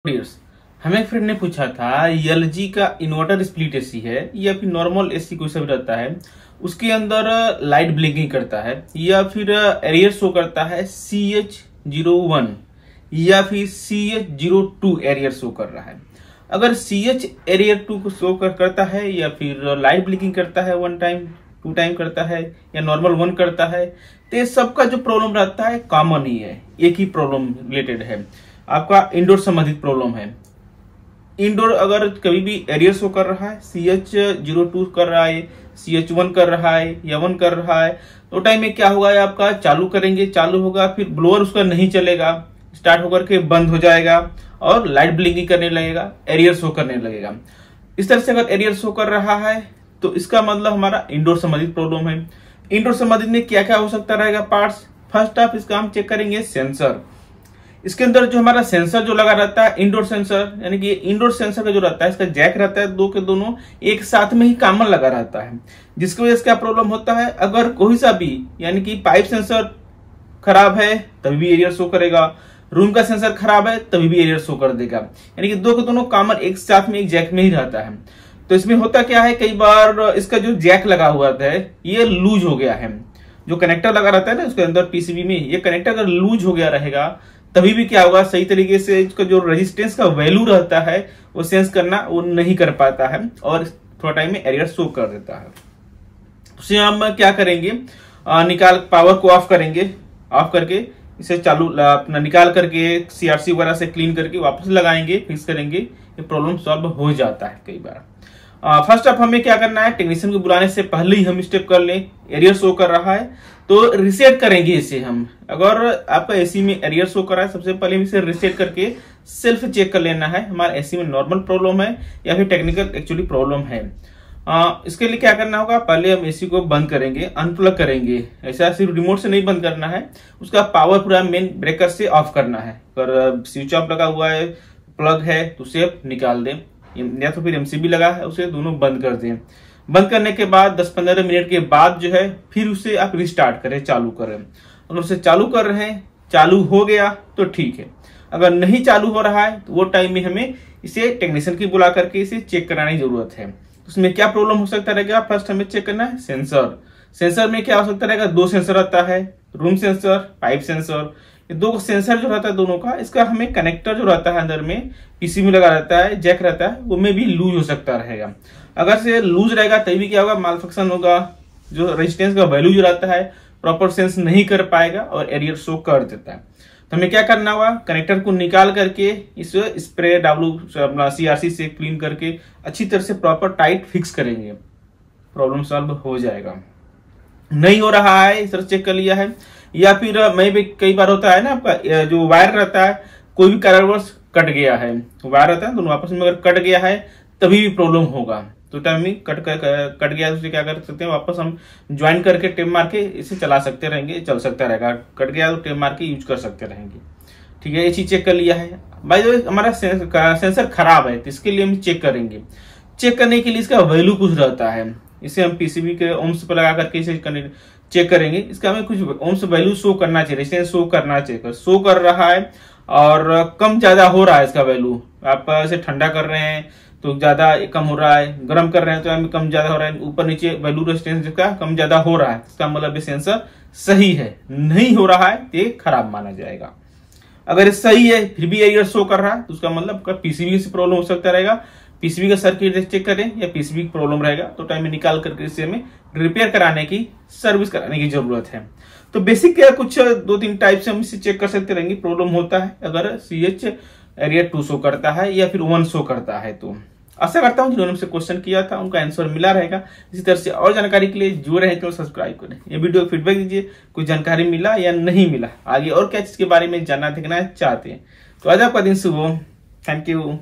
Dears, हमें friend ने पूछा था एलजी का इन्वर्टर स्प्लिट एसी है या फिर नॉर्मल एसी कोई सा भी रहता है, उसके अंदर लाइट ब्लिंकिंग करता है या फिर एरियर शो करता है CH01 या फिर CH02 एरियर शो कर रहा है। अगर CH एरियर 2 को शो करता है या फिर लाइट ब्लिंकिंग करता है 1 टाइम 2 टाइम करता है या नॉर्मल 1 करता है, तो ये सबका जो प्रॉब्लम रहता है कॉमन ही है, एक ही प्रॉब्लम रिलेटेड है। आपका इंडोर संबंधित प्रॉब्लम है। इंडोर अगर कभी भी एरियर शो कर रहा है, CH02 कर रहा है, CH1 कर रहा है या 1 कर रहा है, तो टाइम में क्या होगा, आपका चालू करेंगे, चालू होगा, फिर ब्लोअर उसका नहीं चलेगा, स्टार्ट होकर के बंद हो जाएगा और लाइट ब्लिंकिंग करने लगेगा, एरियर शो करने लगेगा। इस तरह से अगर एरियर शो कर रहा है तो इसका मतलब हमारा इंडोर संबंधित प्रॉब्लम है। इंडोर संबंधित में क्या क्या हो सकता रहेगा पार्ट्स। फर्स्ट ऑफ इसका हम चेक करेंगे सेंसर। इसके अंदर जो हमारा सेंसर जो लगा रहता है, इंडोर सेंसर, यानी कि इंडोर सेंसर का जो रहता है, इसका जैक रहता है, दो के दोनों एक साथ में ही कॉमन लगा रहता है, जिसकी वजह से क्या प्रॉब्लम होता है, अगर कोई सा भी यानी कि पाइप सेंसर खराब है तभी भी एरियर शो करेगा, रूम का सेंसर खराब है तभी भी एरियर शो कर देगा, यानी कि दो के दोनों कॉमन एक साथ में एक जैक में ही रहता है। तो इसमें होता क्या है, कई बार इसका जो जैक लगा हुआ है ये लूज हो गया है, जो कनेक्टर लगा रहता है ना उसके अंदर पीसीबी में, ये कनेक्टर अगर लूज हो गया रहेगा तभी भी क्या होगा, सही तरीके से इसका जो रेजिस्टेंस का वैल्यू रहता है वो सेंस करना वो नहीं कर पाता है और थोड़ा टाइम में एरियर शो कर देता है। उसे हम क्या करेंगे, निकाल पावर को ऑफ करेंगे, ऑफ करके इसे चालू अपना निकाल करके CRC वगैरह से क्लीन करके वापस लगाएंगे, फिक्स करेंगे, ये प्रॉब्लम सॉल्व हो जाता है कई बार। फर्स्ट ऑफ हमें क्या करना है, टेक्नीशियन को बुलाने से पहले ही हम स्टेप कर लें। एरियर शो कर रहा है तो रिसेट करेंगे इसे हम। अगर आपका एसी में एरियर शो कर रहा है, सबसे पहले इसे रिसेट करके सेल्फ चेक कर लेना है हमारा एसी में नॉर्मल प्रॉब्लम है या फिर टेक्निकल एक्चुअली प्रॉब्लम है। इसके लिए क्या करना होगा, पहले हम एसी को बंद करेंगे, अनप्लग करेंगे। ऐसा सिर्फ रिमोट से नहीं बंद करना है, उसका पावर पूरा मेन ब्रेकर से ऑफ करना है। अगर स्विच ऑफ लगा हुआ है, प्लग है तो उसे निकाल दें, या तो फिर MCB लगा है उसे दोनों बंद कर दें। बंद करने के बाद 10-15 मिनट के बाद जो है फिर उसे आप रिस्टार्ट करें, चालू करें। अगर उसे चालू कर रहे हैं, चालू हो गया तो ठीक है, अगर नहीं चालू हो रहा है तो वो टाइम में हमें इसे टेक्नीशियन की बुला करके इसे चेक कराने की जरूरत है। उसमें क्या प्रॉब्लम हो सकता रहेगा, फर्स्ट हमें चेक करना है सेंसर। सेंसर में क्या हो सकता रहेगा, 2 सेंसर रहता है, रूम सेंसर, पाइप सेंसर। ये 2 सेंसर जो रहता है दोनों का, इसका हमें कनेक्टर जो रहता है अंदर में पीसीबी लगा रहता है, जैक रहता है, वो में भी लूज हो सकता रहेगा। अगर से लूज रहेगा तभी भी क्या होगा, मालफंक्शन होगा, जो रेजिस्टेंस का वैल्यू जो रहता है प्रॉपर सेंस नहीं कर पाएगा और एरियर शो कर देता है। तो हमें क्या करना होगा, कनेक्टर को निकाल करके इस स्प्रे अपना CRC से क्लीन करके अच्छी तरह से प्रॉपर टाइट फिक्स करेंगे, प्रॉब्लम सॉल्व हो जाएगा। नहीं हो रहा है, इस तरह चेक कर लिया है, या फिर मैं भी कई बार होता है ना, आपका जो वायर रहता है कोई भी कारणवश कट गया है, वायर रहता है दोनों आपस में अगर कट गया है तभी भी प्रॉब्लम होगा। तो टाइम में कट गया तो उसे क्या कर सकते हैं, वापस हम ज्वाइन करके टेप मार के इसे चला सकते रहेंगे, चल सकता रहेगा। कट गया तो टेप मार के यूज कर सकते रहेंगे। ठीक है, ये चीज चेक कर लिया है। भाई जो हमारा सेंसर खराब है तो इसके लिए हम चेक करेंगे। चेक करने के लिए इसका वैल्यू कुछ रहता है, इसे हम पीसीबी के ओम्स पर लगा करके इसे चेक करेंगे। इसका हमें कुछ ओम्स वैल्यू शो करना चाहिए, रेजिस्टेंस शो करना चाहिए। शो कर रहा है और कम ज्यादा हो रहा है इसका वैल्यू, आप इसे ठंडा कर रहे हैं तो ज्यादा कम हो रहा है, गर्म कर रहे हैं तो कम ज्यादा हो रहा है, ऊपर नीचे वैल्यू रेजिस्टेंस का कम ज्यादा हो रहा है, इसका मतलब ये सेंसर सही है। नहीं हो रहा है तो ये खराब माना जाएगा। अगर ये सही है फिर भी एरियर शो कर रहा है तो उसका मतलब पीसीबी से प्रॉब्लम हो सकता रहेगा। पीसीबी का सर्किट चेक करें या पीसीबी की प्रॉब्लम रहेगा तो टाइम में निकाल करके इसे हमें रिपेयर कराने की, सर्विस कराने की जरूरत है। तो बेसिक कुछ 2-3 टाइप से हम इसे चेक कर सकते रहेंगे। प्रॉब्लम होता है अगर CH एरियर 2 शो करता है या फिर 1 शो करता है। तो आशा करता हूं जिन्होंने मुझसे क्वेश्चन किया था उनका आंसर मिला रहेगा। इसी तरह से और जानकारी के लिए जुड़े रहें तो सब्सक्राइब करें। ये वीडियो फीडबैक दीजिए, कुछ जानकारी मिला या नहीं मिला, आगे और क्या चीज के बारे में जानना देखना चाहते हैं। तो आज आपका दिन शुभ हो। Thank you.